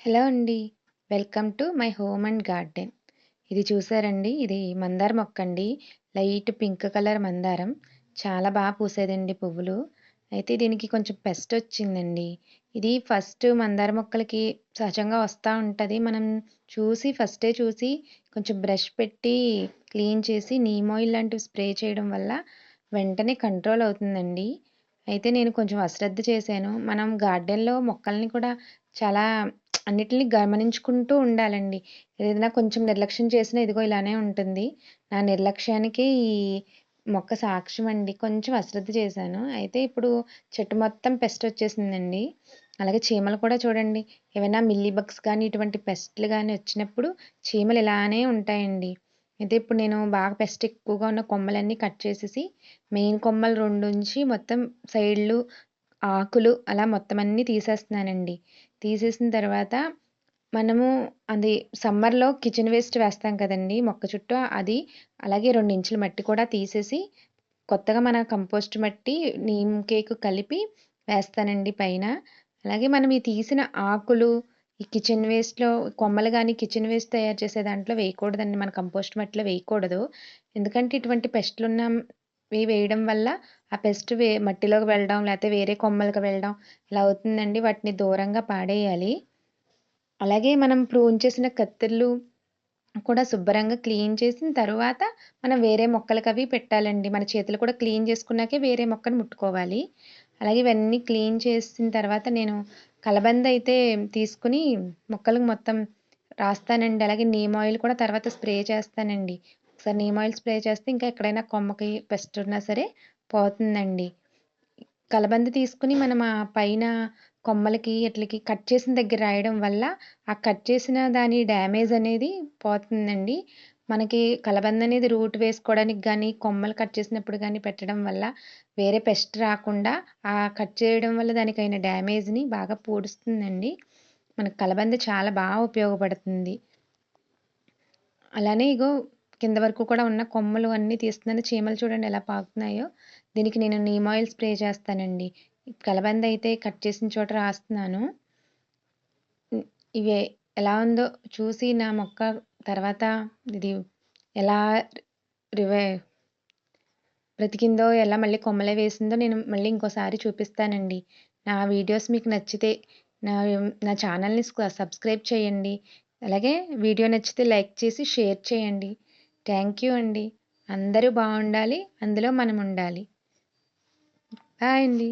Hello అండి. Welcome to my home and garden. ఇది చూసారండి, ఇది మందార మొక్కండి. లైట్ పింక్ కలర్ మందారం. చాలా పూసేదండి పువ్వులు. అయితే దీనికి కొంచెం పెస్ట్ వచ్చిందండి. ఇది ఫస్ట్ మందార మొక్కలకి సహజంగా వస్తా ఉంటది. మనం ఫస్టే చూసి కొంచెం బ్రష్ పెట్టి క్లీన్ చేసి నీమ్ ఆయిల్ లాంటివి స్ప్రే చేయడం వల్ల వెంటనే కంట్రోల్ అవుతుందండి. అయితే నేను కొంచెం అశ్రద్ధ చేశాను. మనం గార్డెన్‌లో మొక్కల్ని కూడా చాలా అన్నిటిని గమనించుకుంటూ ఉండాలండి. ఏదైనా కొంచెం నిర్లక్ష్యం చేసినా ఇదిగో ఇలానే ఉంటుంది. నా నిర్లక్ష్యానికి ఈ మొక్క సాక్ష్యం అండి. కొంచెం అశ్రద్ధ చేశాను. అయితే ఇప్పుడు చెట్టు మొత్తం పెస్ట్ వచ్చేసిందండి. అలాగే చీమలు కూడా చూడండి. ఏవైనా మిల్లీ బగ్స్ కానీ, ఇటువంటి పెస్ట్‌లు గాని వచ్చినప్పుడు చీమలు ఇలానే ఉంటాయండి. అయితే ఇప్పుడు నేను బాగా పెస్ట్ ఎక్కువగా ఉన్న కొమ్మలన్నీ కట్ చేసేసి, మెయిన్ కొమ్మలు 2 ఉంచి మొత్తం సైడ్‌లు, ఆకులు అలా మొత్తం అన్నీ తీసేస్తున్నానండి. తీసేసిన తర్వాత మనము అది సమ్మర్‌లో కిచెన్ వేస్ట్ వేస్తాం కదండీ! మొక్క చుట్టూ అది. అలాగే 2 ఇంచుల మట్టి కూడా తీసేసి, కొత్తగా మన కంపోస్ట్ మట్టి, నీమ్ కేకు కలిపి వేస్తానండి పైన. అలాగే మనం ఈ తీసిన ఆకులు, ఈ కిచెన్ వేస్ట్‌లో కొమ్మలు గాని, కిచెన్ వేస్ట్ తయారు చేసే దాంట్లో వేయకూడదండి. మన కంపోస్ట్ మట్టిలో వేయకూడదు. ఎందుకంటే ఇటువంటి పెస్ట్‌లున్నవి వేయడం వల్ల ఆ పెస్ట్ మట్టిలోకి వెళ్ళడం, లేతే వేరే కొమ్మలకి వెళ్ళడం ఇలా అవుతుందండి. వాటిని దూరంగా పాడేయాలి. అలాగే మనం ప్రూన్ చేసిన కత్తెరలు కూడా శుభ్రంగా క్లీన్ చేసిన తరువాత మనం వేరే మొక్కలకవి పెట్టాలండి. మన చేతులు కూడా క్లీన్ చేసుకున్నాకే వేరే మొక్కను ముట్టుకోవాలి. అలాగే ఇవన్నీ క్లీన్ చేసిన తర్వాత నేను కలబంద అయితే తీసుకొని మొక్కలకు మొత్తం రాస్తానండి. అలాగే నీమ్ ఆయిల్ కూడా తర్వాత స్ప్రే చేస్తానండి. ఒకసారి నీమ్ ఆయిల్ స్ప్రే చేస్తే ఇంకా ఎక్కడైనా కొమ్మకి పెస్ట్ ఉన్నా సరే పోతుందండి. కలబంద తీసుకొని మనం ఆ పైన కొమ్మలకి ఈట్లికి కట్ చేసిన దగ్గర రాయడం వల్ల, ఆ కట్ చేసిన దాని డ్యామేజ్ అనేది పోతుందండి. మనకి కలబంద అనేది రూట్ వేసుకోవడానికి గానీ, కొమ్మలు కట్ చేసినప్పుడు గానీ పెట్టడం వల్ల వేరే పెస్ట్ రాకుండా, ఆ కట్ చేయడం వల్ల దానికైన డ్యామేజ్‌ని బాగా పూడుస్తుందండి. మనకు కలబంద చాలా ఉపయోగపడుతుంది. అలానే ఇగో కింద వరకు కూడా ఉన్న కొమ్మలు అన్నీ తీస్తున్నాను. చీమలు చూడండి ఎలా పాకుతున్నాయో. దీనికి నేను నీమ్ ఆయిల్ స్ప్రే చేస్తానండి. కలబంద అయితే కట్ చేసిన చోట రాస్తున్నాను. హ్మ్. ఇవే ఎలా ఉందో చూసి నా మొక్క తర్వాత ఇది ఎలా రివే బ్రతికిందో, ఎలా మళ్ళీ కొమ్మలు వేసిందో నేను మళ్ళీ ఇంకోసారి చూపిస్తానండి. నా వీడియోస్ మీకు నచ్చితే నా నా ఛానల్‌ని సబ్స్క్రైబ్ చేయండి. అలాగే వీడియో నచ్చితే లైక్ చేసి షేర్ చేయండి. థ్యాంక్ యూ అండి. అందరూ బావుండాలి. అందులో మనముండాలి. బాయ్ అండి.